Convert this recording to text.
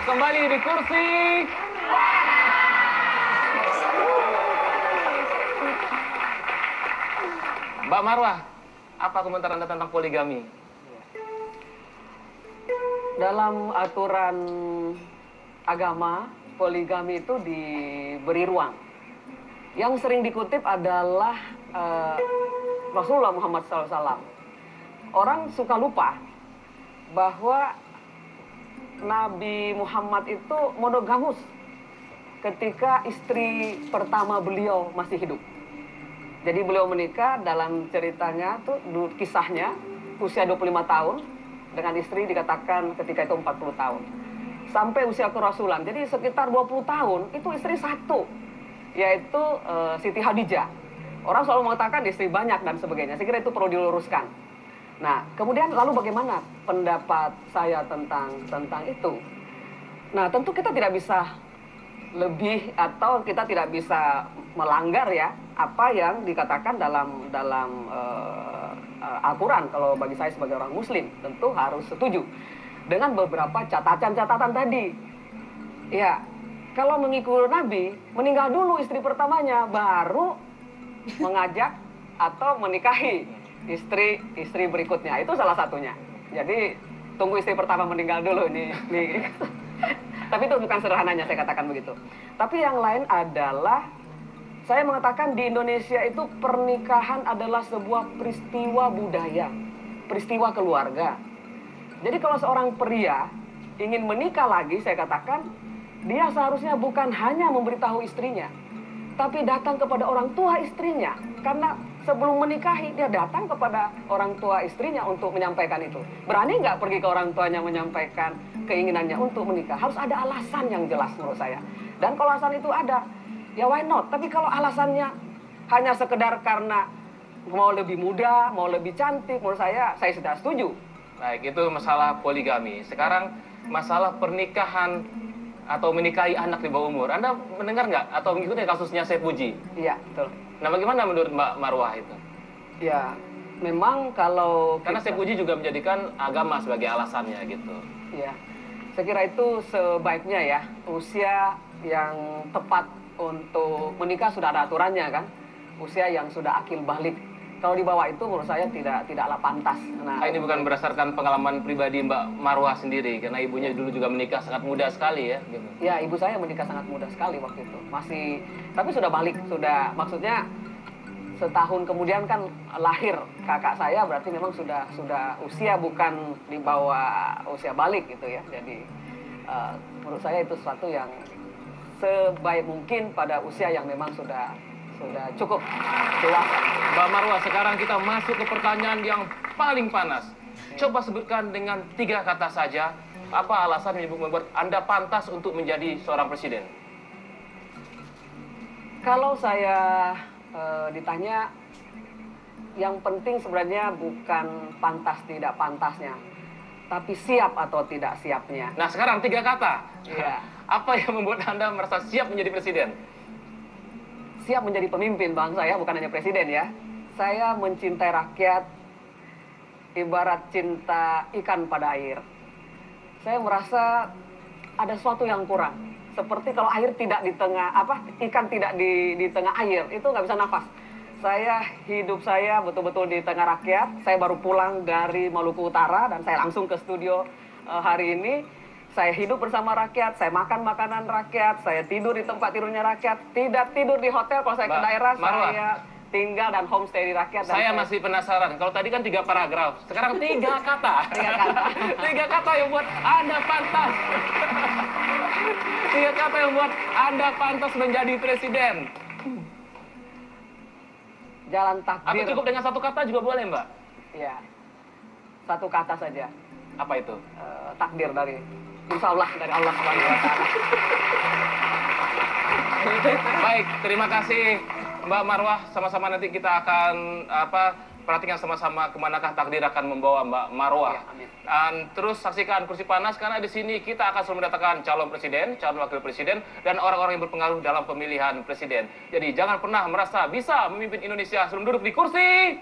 kembali di kursi. Mbak Marwah, apa komentar Anda tentang poligami? Dalam aturan agama, poligami itu diberi ruang. Yang sering dikutip adalah Rasulullah Muhammad SAW. Orang suka lupa bahwa Nabi Muhammad itu monogamus ketika istri pertama beliau masih hidup. Jadi beliau menikah, dalam ceritanya tuh kisahnya usia 25 tahun dengan istri dikatakan ketika itu 40 tahun. Sampai usia kerasulan. Jadi sekitar 20 tahun itu istri satu, yaitu Siti Khadijah. Orang selalu mengatakan istri banyak dan sebagainya. Saya kira itu perlu diluruskan. Nah, kemudian lalu bagaimana pendapat saya tentang itu? Nah, tentu kita tidak bisa lebih atau kita tidak bisa melanggar ya apa yang dikatakan dalam Al-Quran. Kalau bagi saya sebagai orang Muslim tentu harus setuju dengan beberapa catatan-catatan tadi. Ya, kalau mengikuti Nabi, meninggal dulu istri pertamanya, baru mengajak atau menikahi istri berikutnya. Itu salah satunya. Jadi tunggu istri pertama meninggal dulu nih. Tapi itu bukan sederhananya, saya katakan begitu. Tapi yang lain adalah saya mengatakan di Indonesia itu pernikahan adalah sebuah peristiwa budaya, peristiwa keluarga. Jadi kalau seorang pria ingin menikah lagi, saya katakan dia seharusnya bukan hanya memberitahu istrinya, tapi datang kepada orang tua istrinya. Karena sebelum menikahi, dia datang kepada orang tua istrinya untuk menyampaikan itu. Berani nggak pergi ke orang tuanya menyampaikan keinginannya untuk menikah? Harus ada alasan yang jelas menurut saya. Dan kalau alasan itu ada, ya why not? Tapi kalau alasannya hanya sekedar karena mau lebih muda, mau lebih cantik, menurut saya tidak setuju. Baik, itu masalah poligami. Sekarang masalah pernikahan atau menikahi anak di bawah umur. Anda mendengar nggak atau mengikuti kasusnya Syed Puji? Iya, betul. Nah, bagaimana menurut Mbak Marwah itu? Ya, memang kalau karena Syed Puji juga menjadikan agama sebagai alasannya gitu. Iya, saya kira itu sebaiknya ya, usia yang tepat untuk menikah sudah ada aturannya kan, usia yang sudah akil balik. Kalau di bawah itu menurut saya tidaklah pantas. Nah, ini bukan berdasarkan pengalaman pribadi Mbak Marwah sendiri, karena ibunya dulu juga menikah sangat muda sekali ya. Gitu. Ya, ibu saya menikah sangat muda sekali waktu itu. Tapi sudah balik, maksudnya setahun kemudian kan lahir kakak saya, berarti memang sudah usia bukan di bawah usia balik gitu ya. Jadi menurut saya itu sesuatu yang sebaik mungkin pada usia yang memang sudah cukup dewasa. Mbak Marwah, sekarang kita masuk ke pertanyaan yang paling panas. Coba sebutkan dengan 3 kata saja, apa alasan yang membuat Anda pantas untuk menjadi seorang presiden? Kalau saya ditanya, yang penting sebenarnya bukan pantas tidak pantasnya, tapi siap atau tidak siapnya. Nah, sekarang 3 kata. Iya. Apa yang membuat Anda merasa siap menjadi presiden? Siap menjadi pemimpin bangsa ya, bukan hanya presiden ya. Saya mencintai rakyat ibarat cinta ikan pada air. Saya merasa ada sesuatu yang kurang. Seperti kalau air tidak di tengah, ikan tidak di tengah air, itu nggak bisa nafas. Hidup saya betul-betul di tengah rakyat. Saya baru pulang dari Maluku Utara dan saya langsung ke studio hari ini. Saya hidup bersama rakyat, saya makan makanan rakyat, saya tidur di tempat tidurnya rakyat, tidak tidur di hotel. Kalau saya ke daerah, Marwah, saya tinggal dan homestay di rakyat. Saya masih penasaran, kalau tadi kan 3 paragraf, sekarang 3 kata. 3 kata. 3 kata yang buat Anda pantas. 3 kata yang buat Anda pantas menjadi presiden. Jalan takdir. Atau cukup dengan 1 kata juga boleh, Mbak? Iya, 1 kata saja. Apa itu? Takdir dari, insya Allah dari Allah Subhanahu wa Ta'ala. Baik, terima kasih Mbak Marwah. Sama-sama nanti kita akan perhatikan sama-sama kemanakah takdir akan membawa Mbak Marwah. Ya, amin. Dan terus saksikan Kursi Panas, karena di sini kita akan selalu mendatangkan calon presiden, calon wakil presiden, dan orang-orang yang berpengaruh dalam pemilihan presiden. Jadi jangan pernah merasa bisa memimpin Indonesia sebelum duduk di kursi.